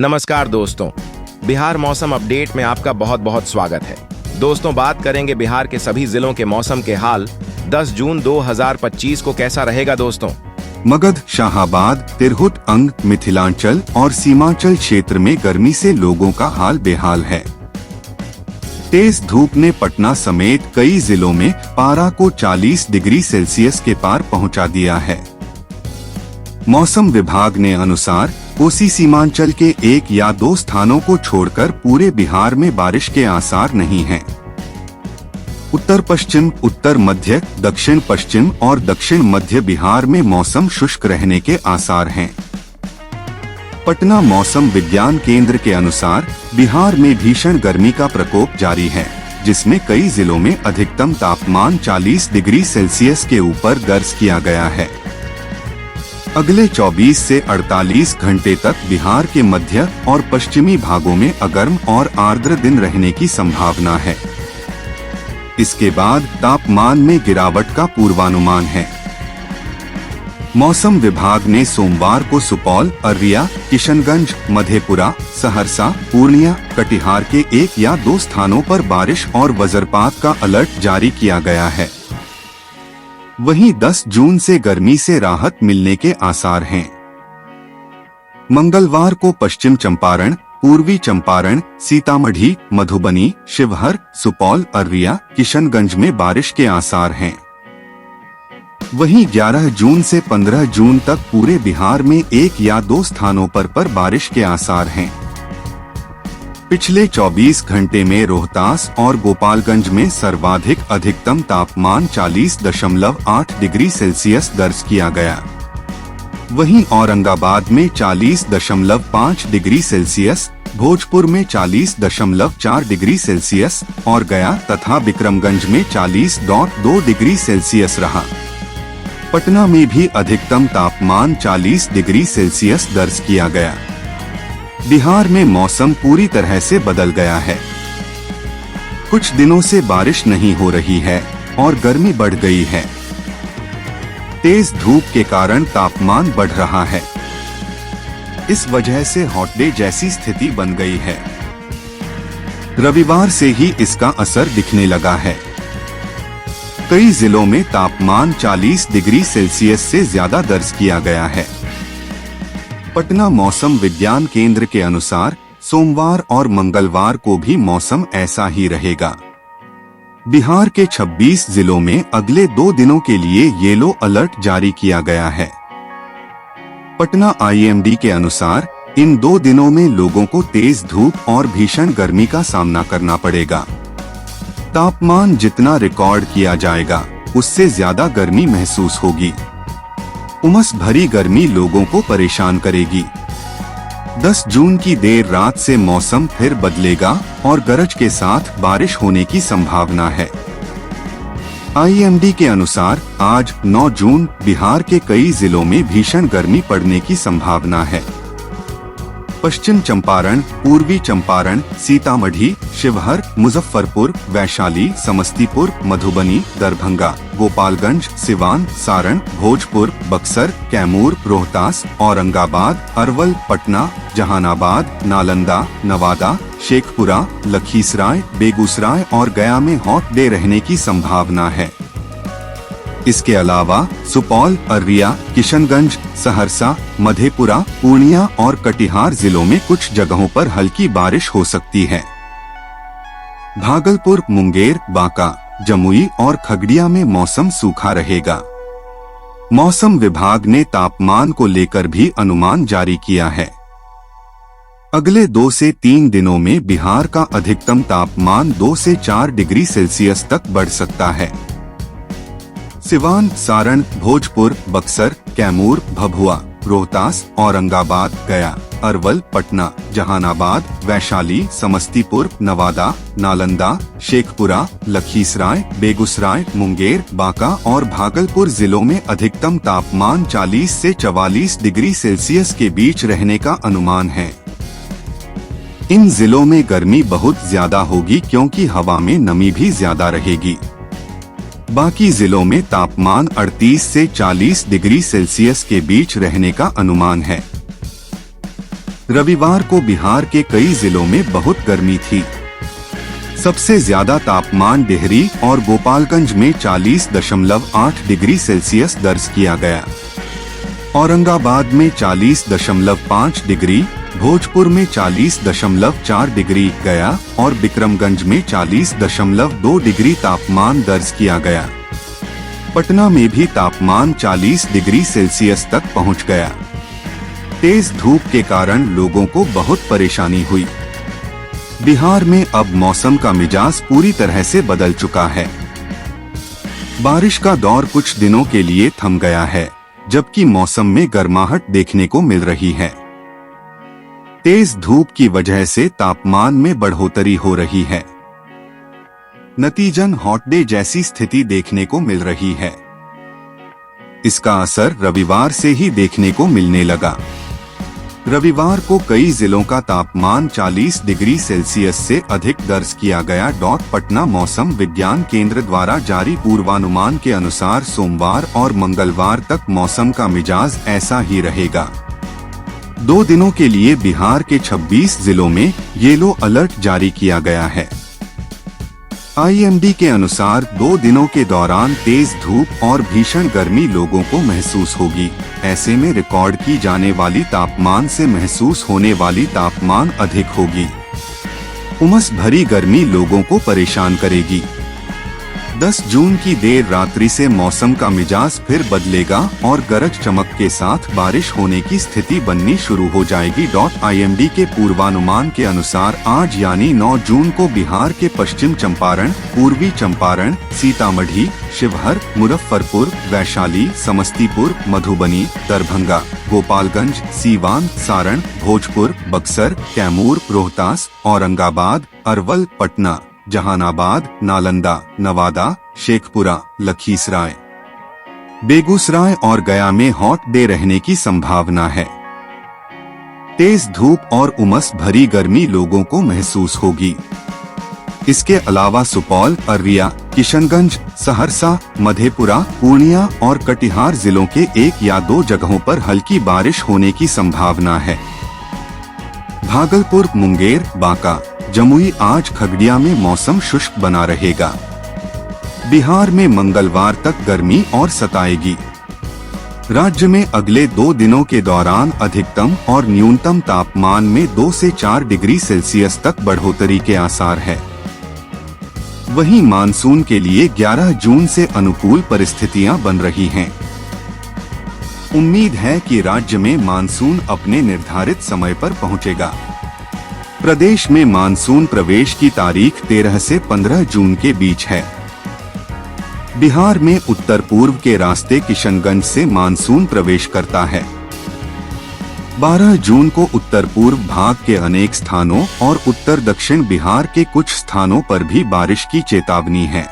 नमस्कार दोस्तों, बिहार मौसम अपडेट में आपका बहुत बहुत स्वागत है। दोस्तों, बात करेंगे बिहार के सभी जिलों के मौसम के हाल। 10 जून 2025 को कैसा रहेगा दोस्तों? मगध, शाहाबाद, तिरहुत, अंग, मिथिलांचल और सीमांचल क्षेत्र में गर्मी से लोगों का हाल बेहाल है। तेज धूप ने पटना समेत कई जिलों में पारा को 40 डिग्री सेल्सियस के पार पहुंचा दिया है। मौसम विभाग ने अनुसार कोसी सीमांचल के 1 या 2 स्थानों को छोड़कर पूरे बिहार में बारिश के आसार नहीं हैं। उत्तर पश्चिम, उत्तर मध्य, दक्षिण पश्चिम और दक्षिण मध्य बिहार में मौसम शुष्क रहने के आसार हैं। पटना मौसम विज्ञान केंद्र के अनुसार बिहार में भीषण गर्मी का प्रकोप जारी है, जिसमें कई जिलों में अधिकतम तापमान 40 डिग्री सेल्सियस के ऊपर दर्ज किया गया है। अगले 24 से 48 घंटे तक बिहार के मध्य और पश्चिमी भागों में अगर्म और आर्द्र दिन रहने की संभावना है। इसके बाद तापमान में गिरावट का पूर्वानुमान है। मौसम विभाग ने सोमवार को सुपौल, अररिया, किशनगंज, मधेपुरा, सहरसा, पूर्णिया, कटिहार के 1 या 2 स्थानों पर बारिश और वज्रपात का अलर्ट जारी किया गया है। वहीं 10 जून से गर्मी से राहत मिलने के आसार हैं। मंगलवार को पश्चिम चंपारण, पूर्वी चंपारण, सीतामढ़ी, मधुबनी, शिवहर, सुपौल, अररिया, किशनगंज में बारिश के आसार हैं। वहीं 11 जून से 15 जून तक पूरे बिहार में 1 या 2 स्थानों पर बारिश के आसार हैं। पिछले 24 घंटे में रोहतास और गोपालगंज में सर्वाधिक अधिकतम तापमान 40.8 डिग्री सेल्सियस दर्ज किया गया। वहीं औरंगाबाद में 40.5 डिग्री सेल्सियस, भोजपुर में 40.4 डिग्री सेल्सियस और गया तथा विक्रमगंज में 40.2 डिग्री सेल्सियस रहा। पटना में भी अधिकतम तापमान 40 डिग्री सेल्सियस दर्ज किया गया। बिहार में मौसम पूरी तरह से बदल गया है। कुछ दिनों से बारिश नहीं हो रही है और गर्मी बढ़ गई है। तेज धूप के कारण तापमान बढ़ रहा है। इस वजह से हॉट डे जैसी स्थिति बन गई है। रविवार से ही इसका असर दिखने लगा है। कई जिलों में तापमान 40 डिग्री सेल्सियस से ज्यादा दर्ज किया गया है। पटना मौसम विज्ञान केंद्र के अनुसार सोमवार और मंगलवार को भी मौसम ऐसा ही रहेगा। बिहार के 26 जिलों में अगले 2 दिनों के लिए येलो अलर्ट जारी किया गया है। पटना IMD के अनुसार इन 2 दिनों में लोगों को तेज धूप और भीषण गर्मी का सामना करना पड़ेगा। तापमान जितना रिकॉर्ड किया जाएगा, उससे ज्यादा गर्मी महसूस होगी। उमस भरी गर्मी लोगों को परेशान करेगी। 10 जून की देर रात से मौसम फिर बदलेगा और गरज के साथ बारिश होने की संभावना है। IMD के अनुसार आज 9 जून बिहार के कई जिलों में भीषण गर्मी पड़ने की संभावना है। पश्चिम चंपारण, पूर्वी चंपारण, सीतामढ़ी, शिवहर, मुजफ्फरपुर, वैशाली, समस्तीपुर, मधुबनी, दरभंगा, गोपालगंज, सिवान, सारण, भोजपुर, बक्सर, कैमूर, रोहतास, औरंगाबाद, अरवल, पटना, जहानाबाद, नालंदा, नवादा, शेखपुरा, लखीसराय, बेगूसराय और गया में हॉट डे रहने की संभावना है। इसके अलावा सुपौल, अररिया, किशनगंज, सहरसा, मधेपुरा, पूर्णिया और कटिहार जिलों में कुछ जगहों पर हल्की बारिश हो सकती है। भागलपुर, मुंगेर, बांका, जमुई और खगड़िया में मौसम सूखा रहेगा। मौसम विभाग ने तापमान को लेकर भी अनुमान जारी किया है। अगले 2 से 3 दिनों में बिहार का अधिकतम तापमान 2 से 4 डिग्री सेल्सियस तक बढ़ सकता है। सिवान, सारण, भोजपुर, बक्सर, कैमूर, भभुआ, रोहतास, औरंगाबाद, गया, अरवल, पटना, जहानाबाद, वैशाली, समस्तीपुर, नवादा, नालंदा, शेखपुरा, लखीसराय, बेगूसराय, मुंगेर, बांका और भागलपुर जिलों में अधिकतम तापमान 40 से 44 डिग्री सेल्सियस के बीच रहने का अनुमान है। इन जिलों में गर्मी बहुत ज्यादा होगी क्योंकि हवा में नमी भी ज्यादा रहेगी। बाकी जिलों में तापमान 38 से 40 डिग्री सेल्सियस के बीच रहने का अनुमान है। रविवार को बिहार के कई जिलों में बहुत गर्मी थी। सबसे ज्यादा तापमान डिहरी और गोपालगंज में 40.8 डिग्री सेल्सियस दर्ज किया गया। औरंगाबाद में 40.5 डिग्री, भोजपुर में 40.4 डिग्री, गया और बिक्रमगंज में 40.2 डिग्री तापमान दर्ज किया गया। पटना में भी तापमान 40 डिग्री सेल्सियस तक पहुंच गया। तेज धूप के कारण लोगों को बहुत परेशानी हुई। बिहार में अब मौसम का मिजाज पूरी तरह से बदल चुका है। बारिश का दौर कुछ दिनों के लिए थम गया है, जबकि मौसम में गर्माहट देखने को मिल रही है। तेज धूप की वजह से तापमान में बढ़ोतरी हो रही है। नतीजन हॉट डे जैसी स्थिति देखने को मिल रही है। इसका असर रविवार से ही देखने को मिलने लगा। रविवार को कई जिलों का तापमान 40 डिग्री सेल्सियस से अधिक दर्ज किया गया। पटना मौसम विज्ञान केंद्र द्वारा जारी पूर्वानुमान के अनुसार सोमवार और मंगलवार तक मौसम का मिजाज ऐसा ही रहेगा। 2 दिनों के लिए बिहार के 26 जिलों में येलो अलर्ट जारी किया गया है। IMD के अनुसार 2 दिनों के दौरान तेज धूप और भीषण गर्मी लोगों को महसूस होगी। ऐसे में रिकॉर्ड की जाने वाली तापमान से महसूस होने वाली तापमान अधिक होगी। उमस भरी गर्मी लोगों को परेशान करेगी। 10 जून की देर रात्रि से मौसम का मिजाज फिर बदलेगा और गरज चमक के साथ बारिश होने की स्थिति बननी शुरू हो जाएगी। IMD के पूर्वानुमान के अनुसार आज यानी 9 जून को बिहार के पश्चिम चंपारण, पूर्वी चंपारण, सीतामढ़ी, शिवहर, मुजफ्फरपुर, वैशाली, समस्तीपुर, मधुबनी, दरभंगा, गोपालगंज, सीवान, सारण, भोजपुर, बक्सर, कैमूर, रोहतास, औरंगाबाद, अरवल, पटना, जहानाबाद, नालंदा, नवादा, शेखपुरा, लखीसराय, बेगूसराय और गया में हॉट डे रहने की संभावना है। तेज धूप और उमस भरी गर्मी लोगों को महसूस होगी। इसके अलावा सुपौल, अररिया, किशनगंज, सहरसा, मधेपुरा, पूर्णिया और कटिहार जिलों के 1 या 2 जगहों पर हल्की बारिश होने की संभावना है। भागलपुर, मुंगेर, बांका, जमुई, आज खगड़िया में मौसम शुष्क बना रहेगा। बिहार में मंगलवार तक गर्मी और सताएगी। राज्य में अगले 2 दिनों के दौरान अधिकतम और न्यूनतम तापमान में 2 से 4 डिग्री सेल्सियस तक बढ़ोतरी के आसार है। वहीं मानसून के लिए 11 जून से अनुकूल परिस्थितियां बन रही हैं। उम्मीद है कि राज्य में मानसून अपने निर्धारित समय पर पहुंचेगा। प्रदेश में मानसून प्रवेश की तारीख 13 से 15 जून के बीच है। बिहार में उत्तर पूर्व के रास्ते किशनगंज से मानसून प्रवेश करता है। 12 जून को उत्तर पूर्व भाग के अनेक स्थानों और उत्तर दक्षिण बिहार के कुछ स्थानों पर भी बारिश की चेतावनी है।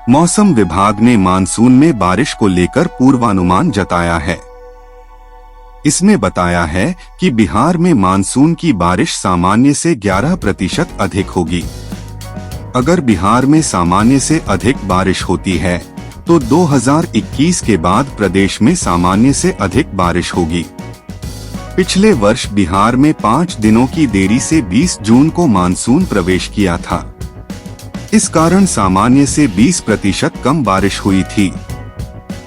मौसम विभाग ने मानसून में बारिश को लेकर पूर्वानुमान जताया है। इसमें बताया है कि बिहार में मानसून की बारिश सामान्य से 11% अधिक होगी। अगर बिहार में सामान्य से अधिक बारिश होती है तो 2021 के बाद प्रदेश में सामान्य से अधिक बारिश होगी। पिछले वर्ष बिहार में 5 दिनों की देरी से 20 जून को मानसून प्रवेश किया था। इस कारण सामान्य से 20% कम बारिश हुई थी।